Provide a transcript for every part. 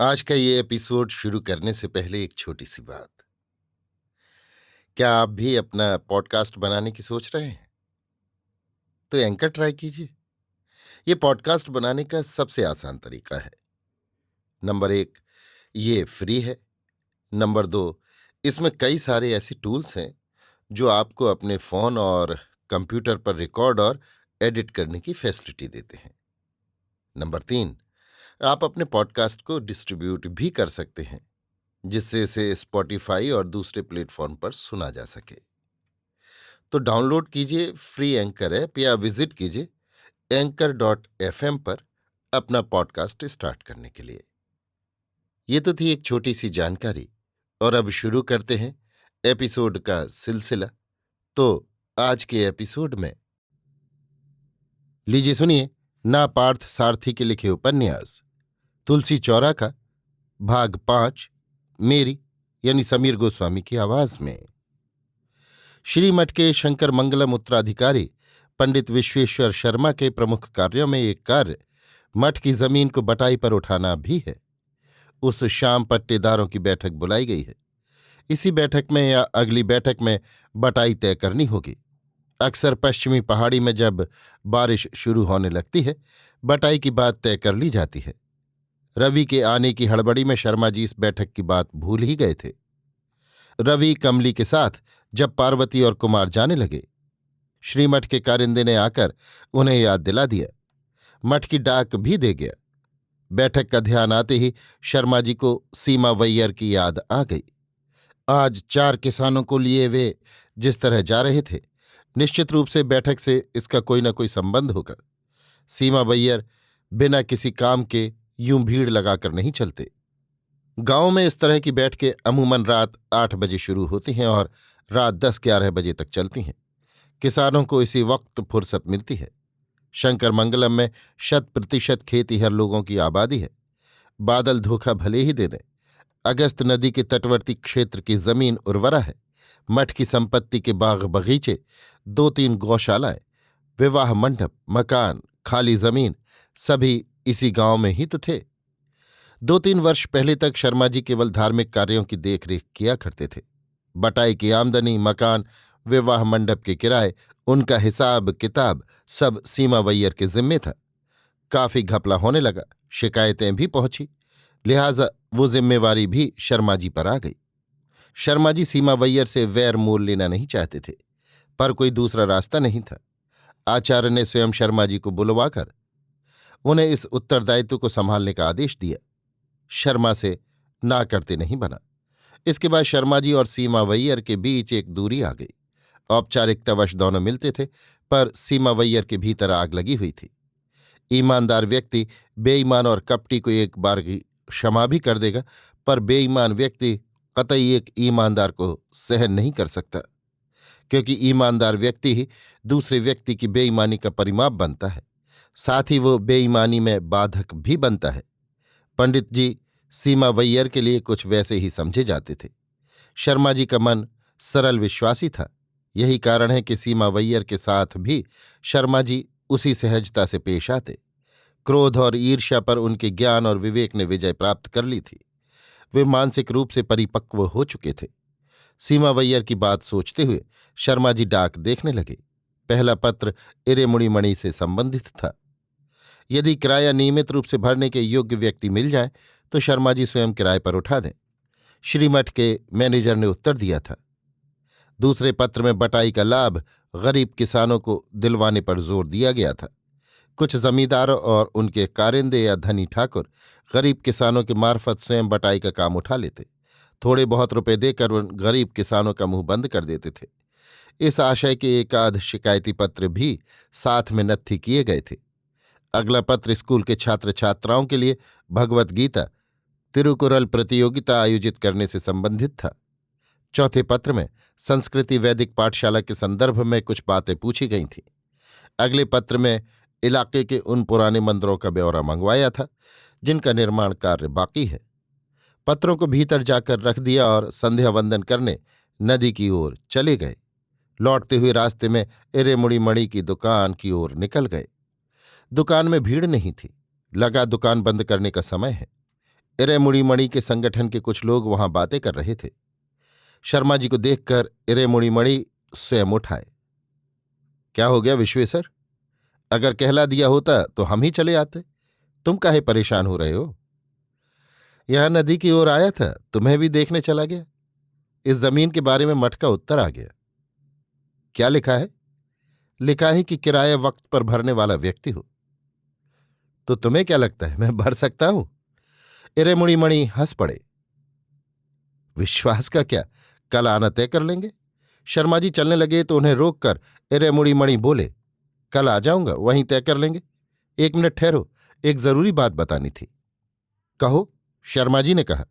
आज का ये एपिसोड शुरू करने से पहले एक छोटी सी बात। क्या आप भी अपना पॉडकास्ट बनाने की सोच रहे हैं? तो एंकर ट्राई कीजिए। ये पॉडकास्ट बनाने का सबसे आसान तरीका है। नंबर 1, ये फ्री है। नंबर 2, इसमें कई सारे ऐसे टूल्स हैं जो आपको अपने फोन और कंप्यूटर पर रिकॉर्ड और एडिट करने की फैसिलिटी देते हैं। नंबर 3, आप अपने पॉडकास्ट को डिस्ट्रीब्यूट भी कर सकते हैं, जिससे इसे स्पॉटिफाई और दूसरे प्लेटफॉर्म पर सुना जा सके। तो डाउनलोड कीजिए फ्री एंकर ऐप या विजिट कीजिए anchor.fm पर अपना पॉडकास्ट स्टार्ट करने के लिए। ये तो थी एक छोटी सी जानकारी, और अब शुरू करते हैं एपिसोड का सिलसिला। तो आज के एपिसोड में लीजिए सुनिए ना पार्थ सारथी के लिखे उपन्यास तुलसी चौरा का भाग 5, मेरी यानी समीर गोस्वामी की आवाज में। श्रीमठ के शंकर मंगलम उत्तराधिकारी पंडित विश्वेश्वर शर्मा के प्रमुख कार्यों में एक कार्य मठ की जमीन को बटाई पर उठाना भी है। उस शाम पट्टेदारों की बैठक बुलाई गई है। इसी बैठक में या अगली बैठक में बटाई तय करनी होगी। अक्सर पश्चिमी पहाड़ी में जब बारिश शुरू होने लगती है, बटाई की बात तय कर ली जाती है। रवि के आने की हड़बड़ी में शर्मा जी इस बैठक की बात भूल ही गए थे। रवि कमली के साथ जब पार्वती और कुमार जाने लगे, श्रीमठ के कारिंदे ने आकर उन्हें याद दिला दिया। मठ की डाक भी दे गया। बैठक का ध्यान आते ही शर्मा जी को सीमा वैयर की याद आ गई। आज 4 किसानों को लिए वे जिस तरह जा रहे थे, निश्चित रूप से बैठक से इसका कोई न कोई संबंध होगा। सीमा वैयर बिना किसी काम के यूं भीड़ लगाकर नहीं चलते। गांव में इस तरह की बैठकें अमूमन रात 8 बजे शुरू होती हैं और रात 10-11 बजे तक चलती हैं। किसानों को इसी वक्त फुर्सत मिलती है। शंकर मंगलम में 100% खेतीहर लोगों की आबादी है। बादल धोखा भले ही दे दें, अगस्त नदी के तटवर्ती क्षेत्र की जमीन उर्वरा है। मठ की संपत्ति के बाग बगीचे, 2-3 गौशालाएं, विवाह मंडप, मकान, खाली जमीन, सभी इसी गांव में ही तो थे। 2-3 वर्ष पहले तक शर्मा जी केवल धार्मिक कार्यों की देखरेख किया करते थे। बटाई की आमदनी, मकान, विवाह मंडप के किराए, उनका हिसाब किताब सब सीमा वैयर के जिम्मे था। काफी घपला होने लगा, शिकायतें भी पहुंची, लिहाजा वो जिम्मेवारी भी शर्मा जी पर आ गई। शर्मा जी सीमा वैयर से वैर मोल लेना नहीं चाहते थे, पर कोई दूसरा रास्ता नहीं था। आचार्य ने स्वयं शर्मा जी को बुलवाकर उन्हें इस उत्तरदायित्व को संभालने का आदेश दिया। शर्मा से ना करते नहीं बना। इसके बाद शर्मा जी और सीमा वैयर के बीच एक दूरी आ गई। औपचारिकतावश दोनों मिलते थे, पर सीमा वैयर के भीतर आग लगी हुई थी। ईमानदार व्यक्ति बेईमान और कपटी को एक बार की क्षमा भी कर देगा, पर बेईमान व्यक्ति कतई एक ईमानदार को सहन नहीं कर सकता, क्योंकि ईमानदार व्यक्ति ही दूसरे व्यक्ति की बेईमानी का परिमाप बनता है, साथ ही वो बेईमानी में बाधक भी बनता है। पंडित जी सीमा वैयर के लिए कुछ वैसे ही समझे जाते थे। शर्मा जी का मन सरल विश्वासी था। यही कारण है कि सीमा वैयर के साथ भी शर्मा जी उसी सहजता से पेश आते। क्रोध और ईर्ष्या पर उनके ज्ञान और विवेक ने विजय प्राप्त कर ली थी। वे मानसिक रूप से परिपक्व हो चुके थे। सीमा वैयर की बात सोचते हुए शर्मा जी डाक देखने लगे। पहला पत्र इरेमुड़ी मणि से संबंधित था। यदि किराया नियमित रूप से भरने के योग्य व्यक्ति मिल जाए तो शर्मा जी स्वयं किराए पर उठा दें। श्रीमठ के मैनेजर ने उत्तर दिया था। दूसरे पत्र में बटाई का लाभ गरीब किसानों को दिलवाने पर जोर दिया गया था। कुछ जमींदार और उनके कारिंदे या धनी ठाकुर गरीब किसानों के मार्फत स्वयं बटाई का काम उठा लेते। थोड़े बहुत रुपए देकर उन गरीब किसानों का मुंह बंद कर देते थे। इस आशय के एकाध शिकायती पत्र भी साथ में नत्थी किए गए थे। अगला पत्र स्कूल के छात्र छात्राओं के लिए भगवत गीता तिरुकुरल प्रतियोगिता आयोजित करने से संबंधित था। चौथे पत्र में संस्कृति वैदिक पाठशाला के संदर्भ में कुछ बातें पूछी गई थीं। अगले पत्र में इलाके के उन पुराने मंदिरों का ब्यौरा मंगवाया था जिनका निर्माण कार्य बाकी है। पत्रों को भीतर जाकर रख दिया और संध्या वंदन करने नदी की ओर चले गए। लौटते हुए रास्ते में इरेमुड़ी मणि की दुकान की ओर निकल गए। दुकान में भीड़ नहीं थी। लगा दुकान बंद करने का समय है। इरेमुड़ी मणि के संगठन के कुछ लोग वहां बातें कर रहे थे। शर्मा जी को देखकर इरेमुड़ी मणि स्वयं उठाए। क्या हो गया विश्वेश्वर? अगर कहला दिया होता तो हम ही चले आते। तुम काहे परेशान हो रहे हो? यहां नदी की ओर आया था, तुम्हें भी देखने चला गया। इस जमीन के बारे में मठ का उत्तर आ गया। क्या लिखा है? लिखा है कि किराया वक्त पर भरने वाला व्यक्ति हो। तो तुम्हें क्या लगता है मैं भर सकता हूं? इरेमुड़ी मणि हंस पड़े। विश्वास का क्या, कल आना तय कर लेंगे। शर्मा जी चलने लगे तो उन्हें रोककर इरेमुड़ी मणि बोले, कल आ जाऊंगा, वहीं तय कर लेंगे। एक मिनट ठहरो, एक जरूरी बात बतानी थी। कहो, शर्मा जी ने कहा।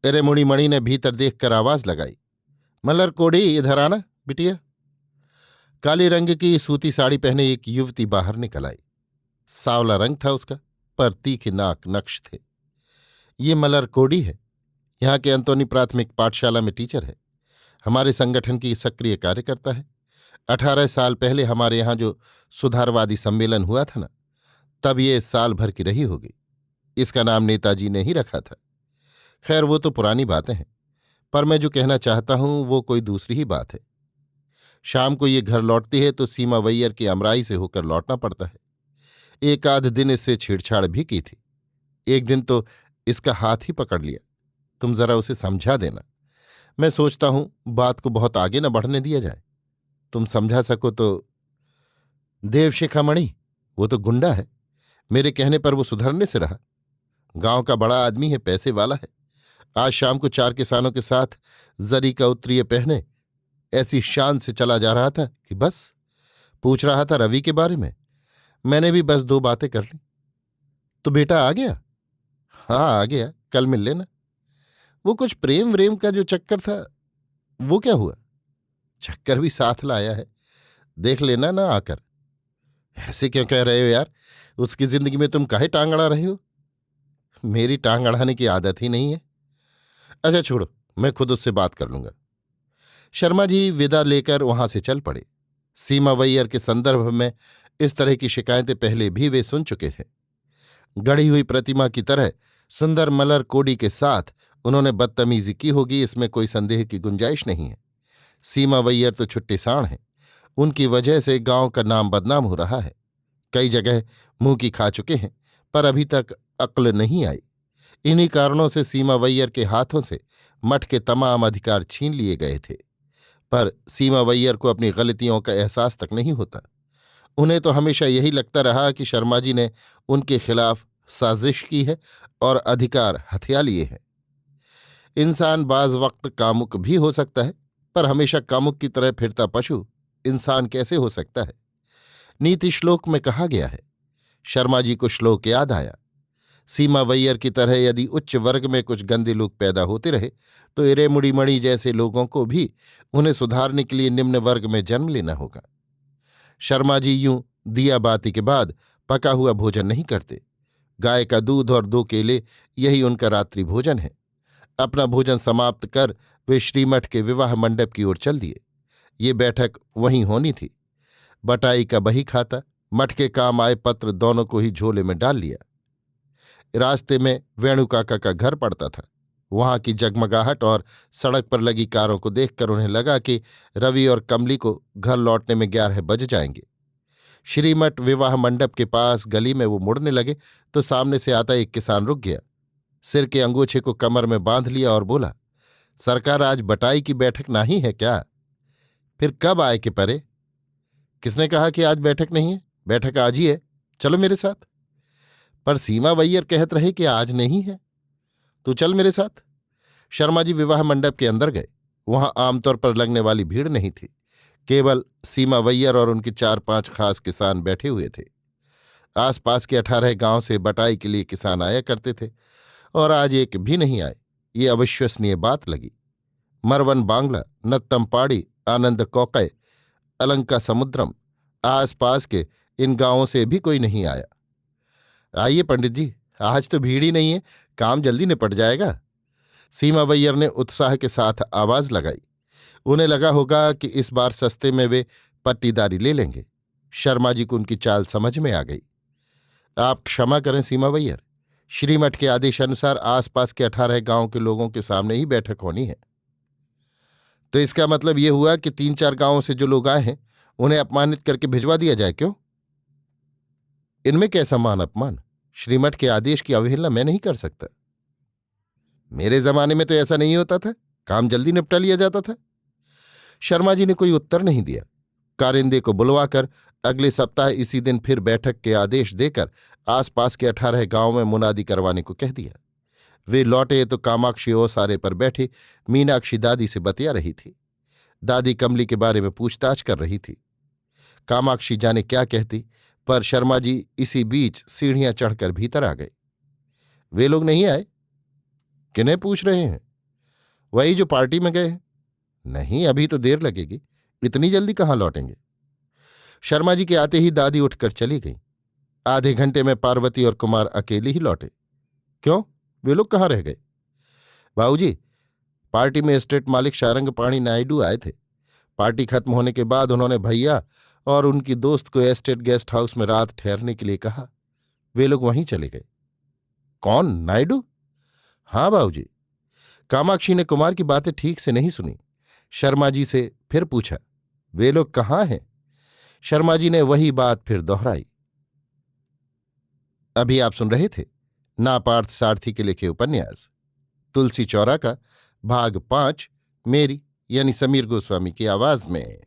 इरेमुड़ी मणि ने भीतर देखकर आवाज लगाई, मलर कोड़ी, इधर आना बिटिया। काले रंग की सूती साड़ी पहने एक युवती बाहर निकल आई। सांवला रंग था उसका, पर तीखे नाक नक्श थे। ये मलर कोड़ी है, यहाँ के अंतोनी प्राथमिक पाठशाला में टीचर है। हमारे संगठन की सक्रिय कार्यकर्ता है। 18 साल पहले हमारे यहाँ जो सुधारवादी सम्मेलन हुआ था ना, तब ये साल भर की रही होगी। इसका नाम नेताजी ने ही रखा था। खैर वो तो पुरानी बातें हैं, पर मैं जो कहना चाहता हूं वो कोई दूसरी ही बात है। शाम को ये घर लौटती है तो सीमा वैयर की अमराई से होकर लौटना पड़ता है। एक आध दिन इससे छेड़छाड़ भी की थी। एक दिन तो इसका हाथ ही पकड़ लिया। तुम जरा उसे समझा देना। मैं सोचता हूं बात को बहुत आगे न बढ़ने दिया जाए। तुम समझा सको तो। देवशिखामणि, वो तो गुंडा है। मेरे कहने पर वो सुधरने से रहा। गांव का बड़ा आदमी है, पैसे वाला है। आज शाम को 4 किसानों के साथ जरी का उत्तरीय पहने ऐसी शान से चला जा रहा था कि बस पूछ रहा था रवि के बारे में। मैंने भी बस 2 बातें कर ली। तो बेटा आ गया? हाँ आ गया, कल मिल लेना। वो कुछ प्रेम व्रेम का जो चक्कर था, वो क्या हुआ? चक्कर भी साथ लाया है, देख लेना ना आकर। ऐसे क्यों कह रहे हो यार? उसकी जिंदगी में तुम काहे टांग अड़ा रहे हो? मेरी टांग अड़ाने की आदत ही नहीं है। अच्छा छोड़ो, मैं खुद उससे बात कर लूंगा। शर्मा जी विदा लेकर वहां से चल पड़े। सीमा वैयर के संदर्भ में इस तरह की शिकायतें पहले भी वे सुन चुके थे। गढ़ी हुई प्रतिमा की तरह सुंदर मलर कोडी के साथ उन्होंने बदतमीजी की होगी, इसमें कोई संदेह की गुंजाइश नहीं है। सीमा वैयर तो छुट्टी साण है। उनकी वजह से गांव का नाम बदनाम हो रहा है। कई जगह मुंह की खा चुके हैं, पर अभी तक अक्ल नहीं आई। इन्हीं कारणों से सीमा वैयर के हाथों से मठ के तमाम अधिकार छीन लिए गए थे। पर सीमा वैयर को अपनी गलतियों का एहसास तक नहीं होता। उन्हें तो हमेशा यही लगता रहा कि शर्मा जी ने उनके खिलाफ साजिश की है और अधिकार हथिया लिए हैं। इंसान बाज वक्त कामुक भी हो सकता है, पर हमेशा कामुक की तरह फिरता पशु इंसान कैसे हो सकता है? नीति श्लोक में कहा गया है। शर्मा जी को श्लोक याद आया। सीमा वैयर की तरह यदि उच्च वर्ग में कुछ गंदे लोग पैदा होते रहे तो इरेमुड़ी मणि जैसे लोगों को भी उन्हें सुधारने के लिए निम्न वर्ग में जन्म लेना होगा। शर्मा जी यूं दिया बाती के बाद पका हुआ भोजन नहीं करते। गाय का दूध और 2 केले, यही उनका रात्रि भोजन है। अपना भोजन समाप्त कर वे श्रीमठ के विवाह मंडप की ओर चल दिए। ये बैठक वहीं होनी थी। बटाई का बही खाता, मठ के काम आए पत्र दोनों को ही झोले में डाल लिया। रास्ते में वेणु काका का घर पड़ता था। वहां की जगमगाहट और सड़क पर लगी कारों को देखकर उन्हें लगा कि रवि और कमली को घर लौटने में 11 बज जाएंगे। श्रीमठ विवाह मंडप के पास गली में वो मुड़ने लगे तो सामने से आता एक किसान रुक गया। सिर के अंगूछे को कमर में बांध लिया और बोला, सरकार आज बटाई की बैठक नहीं है क्या? फिर कब आए कि परे? किसने कहा कि आज बैठक नहीं है? बैठक आज ही है, चलो मेरे साथ। पर सीमा वैयर कहत रहे कि आज नहीं है। तू चल मेरे साथ। शर्मा जी विवाह मंडप के अंदर गए। वहां आमतौर पर लगने वाली भीड़ नहीं थी। केवल सीमा वैयर और उनके 4-5 खास किसान बैठे हुए थे। आसपास के 18 गांव से बटाई के लिए किसान आया करते थे और आज एक भी नहीं आए। ये अविश्वसनीय बात लगी। मरवन बांग्ला, नत्तम पाड़ी, आनंद कौकय, अलंका समुद्रम, आसपास के इन गांवों से भी कोई नहीं आया। आइए पंडित जी, आज तो भीड़ ही नहीं है, काम जल्दी निपट जाएगा। सीमा वैयर ने उत्साह के साथ आवाज लगाई। उन्हें लगा होगा कि इस बार सस्ते में वे पट्टीदारी ले लेंगे। शर्मा जी को उनकी चाल समझ में आ गई। आप क्षमा करें सीमा वैयर, श्रीमठ के आदेशानुसार आसपास के 18 गांवों के लोगों के सामने ही बैठक होनी है। तो इसका मतलब यह हुआ कि 3-4 गांवों से जो लोग आए हैं उन्हें अपमानित करके भिजवा दिया जाए, क्यों? इनमें कैसा मान अपमान? श्रीमठ के आदेश की अवहेलना मैं नहीं कर सकता। मेरे जमाने में तो ऐसा नहीं होता था, काम जल्दी निपटा लिया जाता था। शर्मा जी ने कोई उत्तर नहीं दिया। कारिंदे को बुलवाकर अगले सप्ताह इसी दिन फिर बैठक के आदेश देकर आसपास के 18 गांवों में मुनादी करवाने को कह दिया। वे लौटे तो कामाक्षी ओसारे पर बैठे मीनाक्षी दादी से बतिया रही थी। दादी कमली के बारे में पूछताछ कर रही थी। कामाक्षी जाने क्या कहती, पर शर्मा जी इसी बीच सीढ़ियां चढ़कर भीतर आ गए। वे लोग नहीं आए? किन्हें पूछ रहे हैं? वही जो पार्टी में गए हैं। नहीं, अभी तो देर लगेगी, इतनी जल्दी कहाँ लौटेंगे? शर्मा जी के आते ही दादी उठकर चली गई। आधे घंटे में पार्वती और कुमार अकेले ही लौटे। क्यों, वे लोग कहाँ रह गए? बाबूजी, पार्टी में एस्टेट मालिक शारंगपाणी नायडू आए थे। पार्टी खत्म होने के बाद उन्होंने भैया और उनकी दोस्त को एस्टेट गेस्ट हाउस में रात ठहरने के लिए कहा। वे लोग वहीं चले गए। कौन, नायडू? हाँ बाबूजी। कामाक्षी ने कुमार की बातें ठीक से नहीं सुनी। शर्मा जी से फिर पूछा, वे लोग कहाँ हैं? शर्मा जी ने वही बात फिर दोहराई। अभी आप सुन रहे थे नापार्थ सारथी के लिखे उपन्यास तुलसी चौरा का भाग 5 मेरी यानी समीर गोस्वामी की आवाज में।